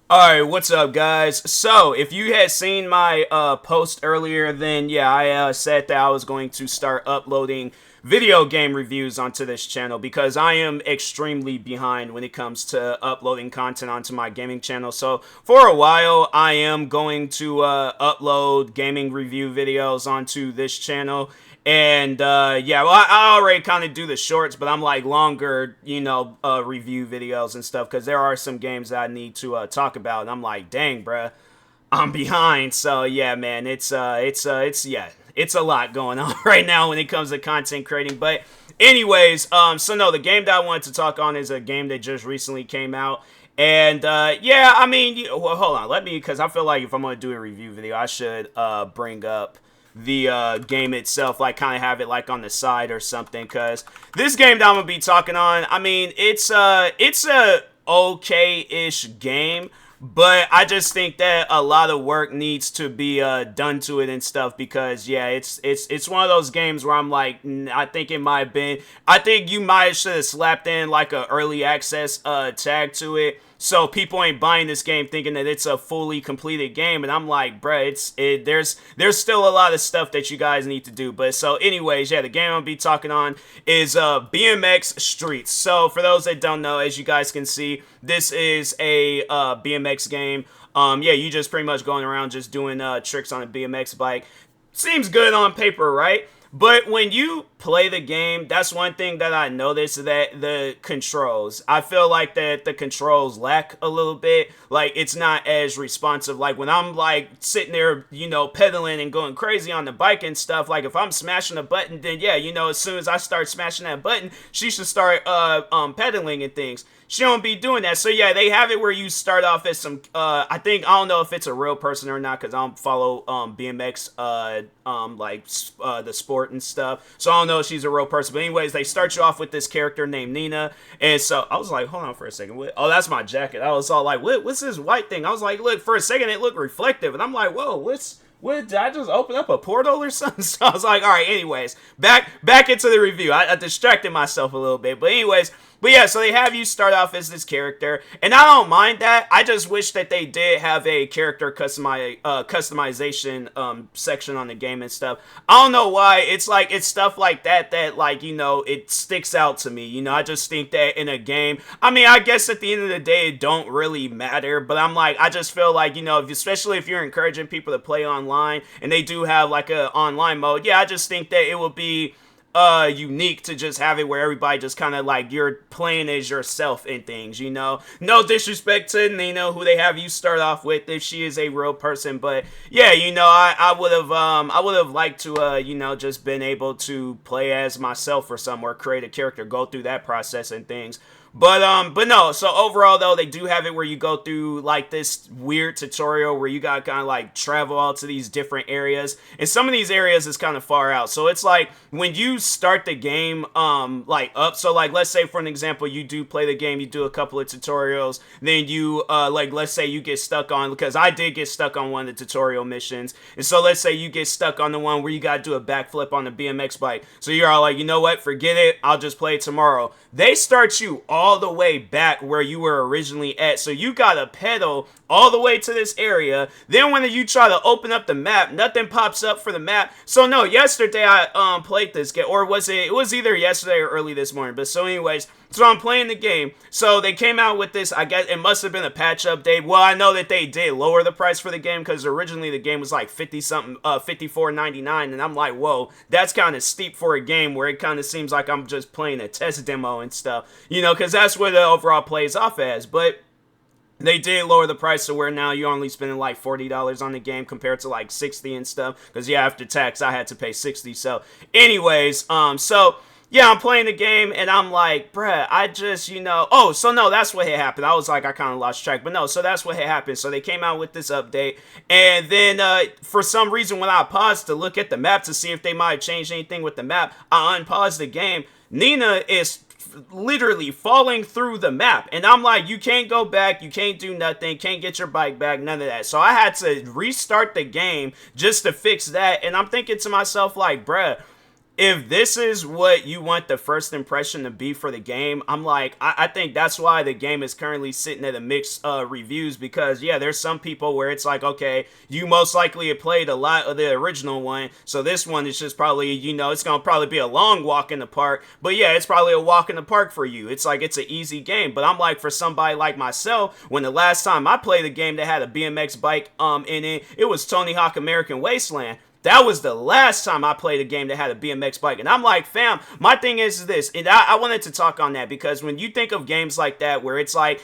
Alright, what's up, guys? So, if you had seen my post earlier, then yeah, I said that I was going to start uploading video game reviews onto this channel because I am extremely behind when it comes to uploading content onto my gaming channel. So, for a while, I am going to upload gaming review videos onto this channel. And yeah, well, I already kind of do the shorts, but I'm like longer, review videos and stuff because there are some games that I need to talk about. And I'm like, dang, bruh, I'm behind. So yeah, man, it's a lot going on right now when it comes to content creating. But anyways, so no, the game that I wanted to talk on is a game that just recently came out. And yeah, I mean, well, hold on, because I feel like if I'm gonna do a review video, I should bring up the game itself, like kind of have it like on the side or something, because this game that I'm gonna be talking on, I mean, it's a okay-ish game, but I just think that a lot of work needs to be done to it and stuff, because yeah, it's one of those games where I'm like, I think it might have been, I think you might should have slapped in like a early access tag to it, so people ain't buying this game thinking that it's a fully completed game. And I'm like, bruh, there's still a lot of stuff that you guys need to do. But so anyways, yeah, the game I'm gonna be talking on is Bmx Streets. So for those that don't know, as you guys can see, this is a BMX game. Yeah, you just pretty much going around just doing tricks on a BMX bike. Seems good on paper, right? But when you play the game, that's one thing that I noticed, that the controls, I feel like that the controls lack a little bit. Like, it's not as responsive. Like, when I'm, like, sitting there, pedaling and going crazy on the bike and stuff, like, if I'm smashing a button, then, yeah, as soon as I start smashing that button, she should start pedaling and things. She don't be doing that. So yeah, they have it where you start off as some I don't know if it's a real person or not, because I don't follow BMX the sport and stuff, so I don't know if she's a real person. But anyways, they start you off with this character named Nina. And so I was like, hold on for a second, oh, that's my jacket. I was all like, what's this white thing? I was like, look, for a second it looked reflective, and I'm like, whoa, what, did I just open up a portal or something? So I was like, all right, anyways, back into the review. I distracted myself a little bit, but anyways. But yeah, so they have you start off as this character, and I don't mind that. I just wish that they did have a character customization section on the game and stuff. I don't know why. It's like, it's stuff like that like, it sticks out to me. I just think that in a game, I mean, I guess at the end of the day, it don't really matter, but I'm like, I just feel like, especially if you're encouraging people to play online, and they do have like a online mode, yeah, I just think that it would be unique to just have it where everybody just kind of like, you're playing as yourself in things, no disrespect to Nina, who they have you start off with, if she is a real person. But yeah, I would have liked to just been able to play as myself or somewhere, create a character, go through that process and things. But no, so overall though, they do have it where you go through like this weird tutorial where you gotta kind of like travel all to these different areas, and some of these areas is kind of far out. So it's like, when you start the game like up, so like, let's say for an example, you do play the game, you do a couple of tutorials, then you like, let's say you get stuck on, because I did get stuck on one of the tutorial missions, and so let's say you get stuck on the one where you gotta do a backflip on the BMX bike. So you're all like, you know what, forget it, I'll just play it tomorrow. They start you all the way back where you were originally at, so you gotta pedal all the way to this area. Then when you try to open up the map, nothing pops up for the map. So no, yesterday I played this game, or it was either yesterday or early this morning. But so anyways, so I'm playing the game. So they came out with this, I guess it must have been a patch update. Well, I know that they did lower the price for the game, because originally the game was like 50 something, $54.99, and I'm like, whoa, that's kind of steep for a game where it kind of seems like I'm just playing a test demo and stuff, because that's where the overall plays off as. But they did lower the price to where now you're only spending like $40 on the game compared to like 60 and stuff, because yeah, after tax I had to pay 60. So anyways, so yeah, I'm playing the game and I'm like, bruh, I just, oh, so no, that's what had happened. I was like, I kind of lost track, but no, so that's what had happened. So they came out with this update, and then for some reason, when I paused to look at the map to see if they might have changed anything with the map, I unpaused the game. Nina is literally falling through the map, and I'm like, you can't go back, you can't do nothing, can't get your bike back, none of that. So I had to restart the game just to fix that, and I'm thinking to myself like, bruh, if this is what you want the first impression to be for the game, I'm like, I think that's why the game is currently sitting at a mixed reviews, because yeah, there's some people where it's like, okay, you most likely have played a lot of the original one, so this one is just probably, you know, it's gonna probably be a long walk in the park, but yeah, it's probably a walk in the park for you. It's like, it's an easy game. But I'm like, for somebody like myself, when the last time I played a game that had a BMX bike in it, it was Tony Hawk American Wasteland. That was the last time I played a game that had a BMX bike. And I'm like, fam, my thing is this. And I wanted to talk on that, because when you think of games like that where it's like,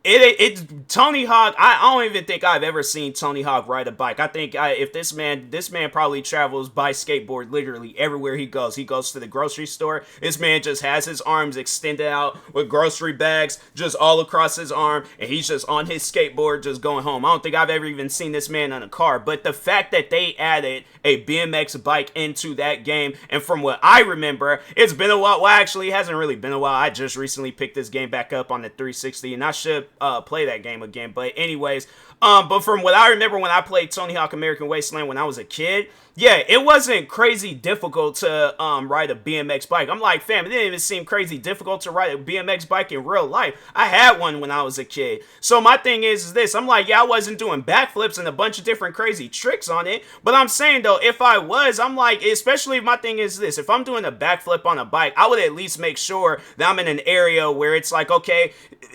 it's Tony Hawk. I don't even think I've ever seen Tony Hawk ride a bike. I think if this man probably travels by skateboard literally everywhere he goes. He goes to the grocery store. This man just has his arms extended out with grocery bags just all across his arm, and he's just on his skateboard just going home. I don't think I've ever even seen this man on a car. But the fact that they added a BMX bike into that game, and from what I remember, it's been a while. Well, actually, it hasn't really been a while. I just recently picked this game back up on the 360, and I should play that game again. But anyways, but from what I remember when I played Tony Hawk American Wasteland when I was a kid, yeah, it wasn't crazy difficult to ride a BMX bike. I'm like, fam, it didn't even seem crazy difficult to ride a BMX bike in real life. I had one when I was a kid. So my thing is this. I'm like, yeah, I wasn't doing backflips and a bunch of different crazy tricks on it. But I'm saying, though, if I was, I'm like, especially my thing is this. If I'm doing a backflip on a bike, I would at least make sure that I'm in an area where it's like, okay,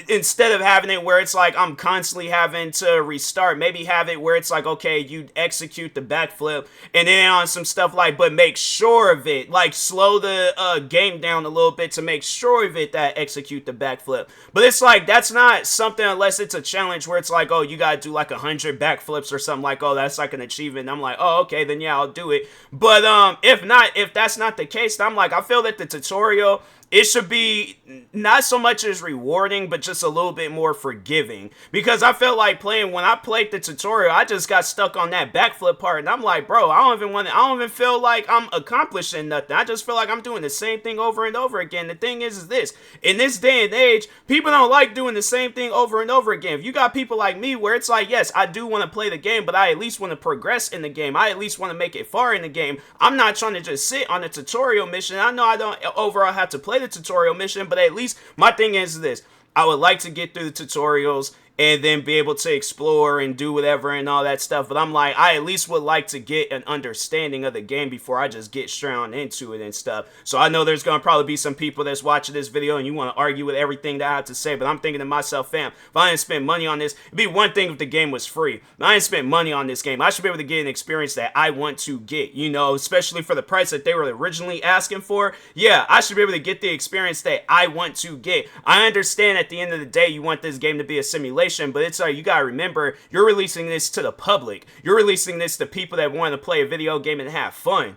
instead of having it where it's like I'm constantly having to restart, maybe have it where it's like, okay, you execute the backflip and then on some stuff like, but make sure of it, like slow the game down a little bit to make sure of it that execute the backflip. But it's like, that's not something unless it's a challenge where it's like, oh, you gotta do like 100 backflips or something, like, oh, that's like an achievement. I'm like, oh, okay, then yeah, I'll do it. But if that's not the case, I'm like, I feel that the tutorial, it should be not so much as rewarding, but just a little bit more forgiving. Because I felt like when I played the tutorial, I just got stuck on that backflip part. And I'm like, bro, I don't even feel like I'm accomplishing nothing. I just feel like I'm doing the same thing over and over again. The thing is this. In this day and age, people don't like doing the same thing over and over again. If you got people like me where it's like, yes, I do want to play the game, but I at least want to progress in the game. I at least want to make it far in the game. I'm not trying to just sit on a tutorial mission. I know I don't overall have to play the tutorial mission, but at least my thing is this. I would like to get through the tutorials and then be able to explore and do whatever and all that stuff. But I'm like, I at least would like to get an understanding of the game before I just get straight on into it and stuff. So I know there's going to probably be some people that's watching this video and you want to argue with everything that I have to say, but I'm thinking to myself, fam, if I didn't spend money on this, it'd be one thing if the game was free. If I didn't spend money on this game, I should be able to get an experience that I want to get, you know, especially for the price that they were originally asking for. Yeah, I should be able to get the experience that I want to get. I understand at the end of the day, you want this game to be a simulation, but it's you gotta remember, you're releasing this to the public. You're releasing this to people that want to play a video game and have fun.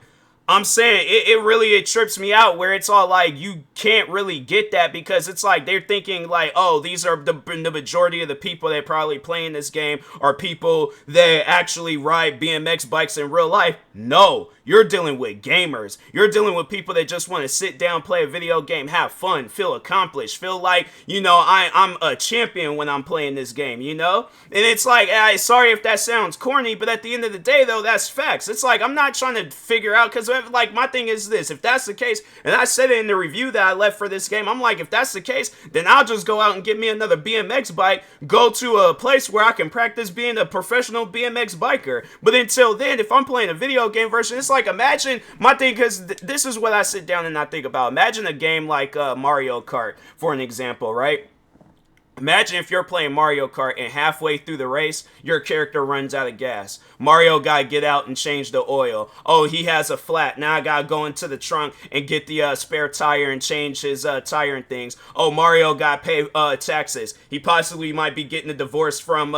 I'm saying it trips me out where it's all like you can't really get that, because it's like they're thinking like, oh, these are the majority of the people that probably playing this game are people that actually ride BMX bikes in real life. No, you're dealing with gamers. You're dealing with people that just want to sit down, play a video game, have fun, feel accomplished, feel like, you know, I'm a champion when I'm playing this game, you know? And it's like, sorry if that sounds corny, but at the end of the day, though, that's facts. It's like, I'm not trying to figure out, because like, my thing is this. If that's the case, and I said it in the review that I left for this game, I'm like, if that's the case, then I'll just go out and get me another BMX bike, go to a place where I can practice being a professional BMX biker. But until then, if I'm playing a video game version, it's like, imagine my thing, because this is what I sit down and I think about. Imagine a game like Mario Kart, for an example, right? Imagine if you're playing Mario Kart and halfway through the race, your character runs out of gas. Mario gotta get out and change the oil. Oh, he has a flat. Now I gotta go into the trunk and get the spare tire and change his tire and things. Oh, Mario gotta pay taxes. He possibly might be getting a divorce from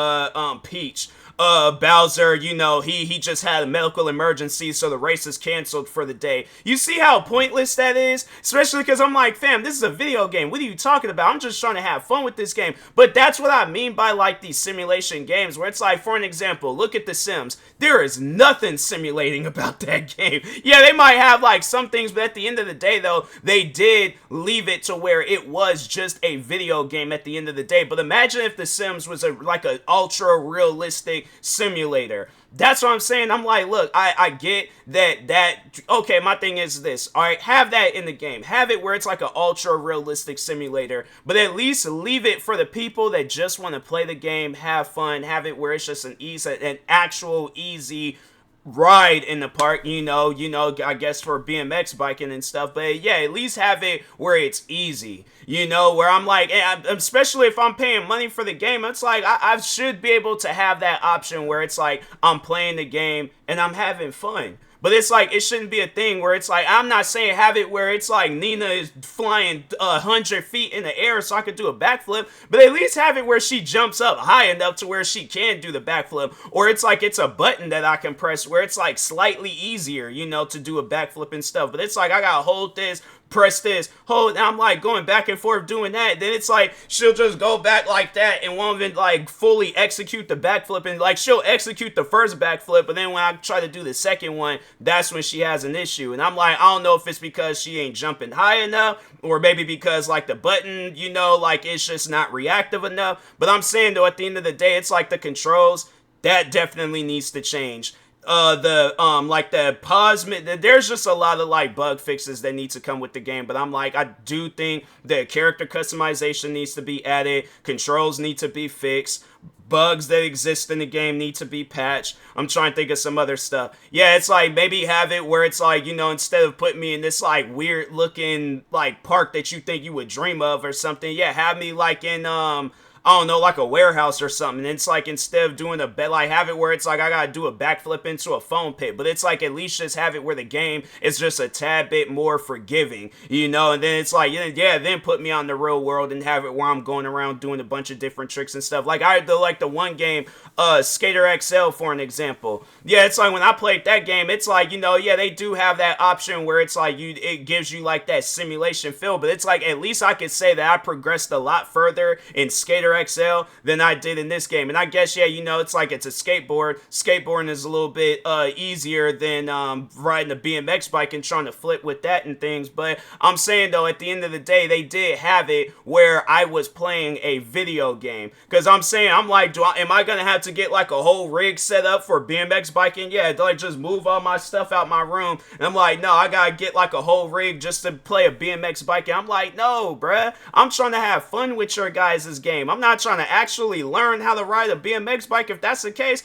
Peach. Bowser, you know, he just had a medical emergency, so the race is canceled for the day. You see how pointless that is? Especially because I'm like, fam, this is a video game. What are you talking about? I'm just trying to have fun with this game. But that's what I mean by, like, these simulation games, where it's like, for an example, look at The Sims. There is nothing simulating about that game. Yeah, they might have, like, some things, but at the end of the day, though, they did leave it to where it was just a video game at the end of the day. But imagine if The Sims was like an ultra realistic simulator. That's what I'm saying. I'm like, look, I get okay, my thing is this. All right, have that in the game. Have it where it's like an ultra realistic simulator, but at least leave it for the people that just want to play the game, have fun, have it where it's just an actual easy ride in the park, I guess for BMX biking and stuff. But yeah, at least have it where it's easy, where I'm like, especially if I'm paying money for the game, it's like I should be able to have that option where it's like I'm playing the game and I'm having fun. But it's like, it shouldn't be a thing where it's like, I'm not saying have it where it's like Nina is flying 100 feet in the air so I could do a backflip, but at least have it where she jumps up high enough to where she can do the backflip. Or it's like it's a button that I can press where it's like slightly easier, to do a backflip and stuff. But it's like I gotta hold this, press this, hold, and I'm like going back and forth doing that. Then it's like she'll just go back like that and won't even like fully execute the backflip, and like she'll execute the first backflip, but then when I try to do the second one, that's when she has an issue. And I'm like, I don't know if it's because she ain't jumping high enough, or maybe because like the button, like it's just not reactive enough. But I'm saying though, at the end of the day, it's like the controls that definitely needs to change. The pause, there's just a lot of like bug fixes that need to come with the game. But I'm like, I do think that character customization needs to be added, controls need to be fixed, bugs that exist in the game need to be patched. I'm trying to think of some other stuff. Yeah, it's like maybe have it where it's like, instead of putting me in this like weird looking like park that you think you would dream of or something, yeah, have me like in I don't know, like a warehouse or something. And it's like, instead of doing have it where it's like I gotta do a backflip into a foam pit, but it's like at least just have it where the game is just a tad bit more forgiving, and then it's like, yeah, then put me on the real world and have it where I'm going around doing a bunch of different tricks and stuff. Like the one game, Skater XL for an example. Yeah, it's like when I played that game, it's like, yeah, they do have that option where it's like it gives you like that simulation feel, but it's like at least I could say that I progressed a lot further in Skater XL than I did in this game. And I guess, yeah, it's like it's a skateboard. Skateboarding is a little bit easier than riding a BMX bike and trying to flip with that and things. But I'm saying though, at the end of the day, they did have it where I was playing a video game. Because I'm saying, I'm like, am I gonna have to get like a whole rig set up for BMX biking? Yeah, like just move all my stuff out my room. And I'm like, no, I gotta get like a whole rig just to play a BMX bike. And I'm like, no, bruh, I'm trying to have fun with your guys' game. I'm not trying to actually learn how to ride a BMX bike. If that's the case,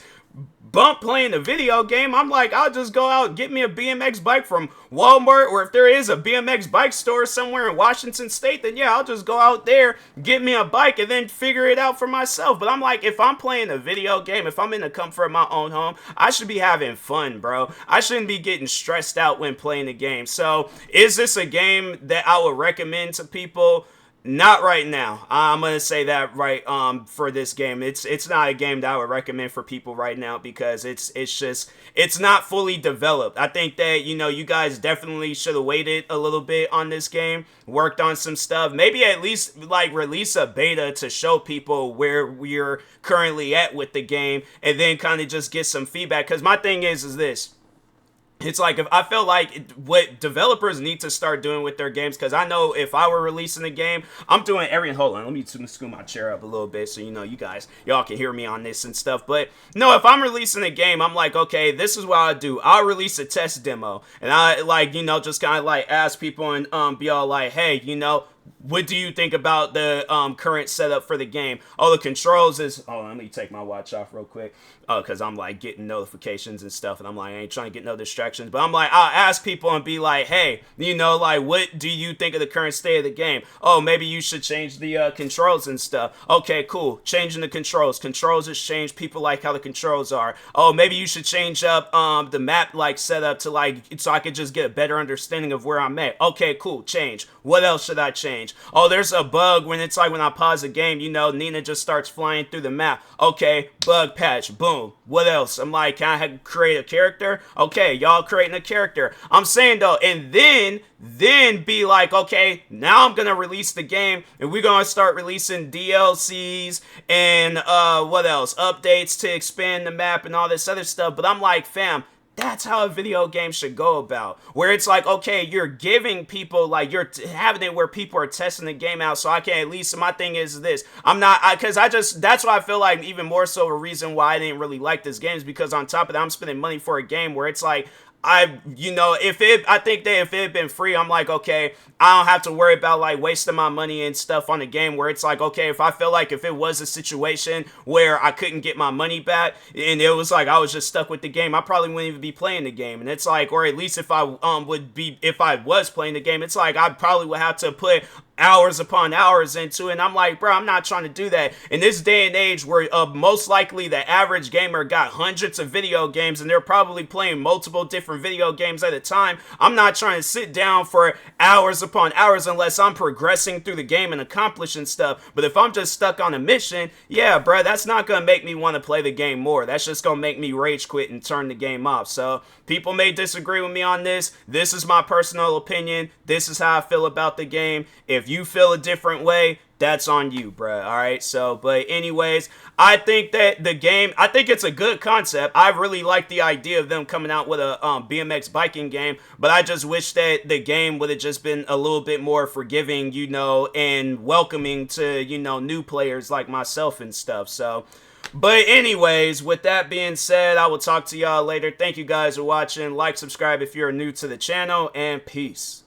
bump playing a video game. I'm like, I'll just go out and get me a BMX bike from Walmart, or if there is a BMX bike store somewhere in Washington State, then yeah, I'll just go out there, get me a bike, and then figure it out for myself. But I'm like, if I'm playing a video game, if I'm in the comfort of my own home, I should be having fun, bro. I shouldn't be getting stressed out when playing the game. So is this a game that I would recommend to people? Not right now. I'm gonna say that right. For this game, it's not a game that I would recommend for people right now because it's not fully developed. I think that you guys definitely should have waited a little bit on this game, worked on some stuff, maybe at least like release a beta to show people where we're currently at with the game, and then kind of just get some feedback. Because my thing is this. It's like, if I feel like what developers need to start doing with their games, because I know if I were releasing a game, I'm doing everything. Hold on, let me scoot my chair up a little bit so y'all can hear me on this and stuff. But no, if I'm releasing a game, I'm like, okay, this is what I do. I'll release a test demo, and I like just kind of like ask people and be all like, hey, what do you think about the current setup for the game? Oh, the controls is... Oh, let me take my watch off real quick. Oh, because I'm like getting notifications and stuff, and I'm like, I ain't trying to get no distractions. But I'm like, I'll ask people and be like, hey, like, what do you think of the current state of the game? Oh, maybe you should change the controls and stuff. Okay, cool. Changing the controls. Controls has changed. People like how the controls are. Oh, maybe you should change up the map like setup to like, so I could just get a better understanding of where I'm at. Okay, cool. Change. What else should I change? Oh, there's a bug when it's like when I pause the game, Nina just starts flying through the map. Okay, bug patch. Boom. What else? I'm like, can I create a character? Okay, y'all creating a character. I'm saying though, and then be like, okay, now I'm gonna release the game, and we're gonna start releasing DLCs and what else? Updates to expand the map and all this other stuff. But I'm like, fam, that's how a video game should go about, where it's like, okay, you're giving people, like, you're having it where people are testing the game out, so I can at least, my thing is this, because I just, that's why I feel like even more so a reason why I didn't really like this game is because on top of that, I'm spending money for a game where it's like, I think that if it had been free, I'm like, okay, I don't have to worry about like wasting my money and stuff on the game, where it's like, okay, if I feel like if it was a situation where I couldn't get my money back and it was like I was just stuck with the game, I probably wouldn't even be playing the game. And it's like, or at least if I was playing the game, it's like I probably would have to put hours upon hours into it, and I'm like, bro, I'm not trying to do that in this day and age where most likely the average gamer got hundreds of video games and they're probably playing multiple different video games at a time. I'm not trying to sit down for hours upon hours unless I'm progressing through the game and accomplishing stuff. But if I'm just stuck on a mission, yeah, bro, that's not gonna make me want to play the game more. That's just gonna make me rage quit and turn the game off. So people may disagree with me on this. This is my personal opinion. This is how I feel about the game. If you feel a different way, that's on you, bruh. All right. So, but anyways, I think that the game, I think it's a good concept. I really like the idea of them coming out with a BMX biking game, but I just wish that the game would have just been a little bit more forgiving, you know, and welcoming to, you know, new players like myself and stuff. So, but anyways, with that being said, I will talk to y'all later. Thank you guys for watching. Like, subscribe if you're new to the channel, and peace.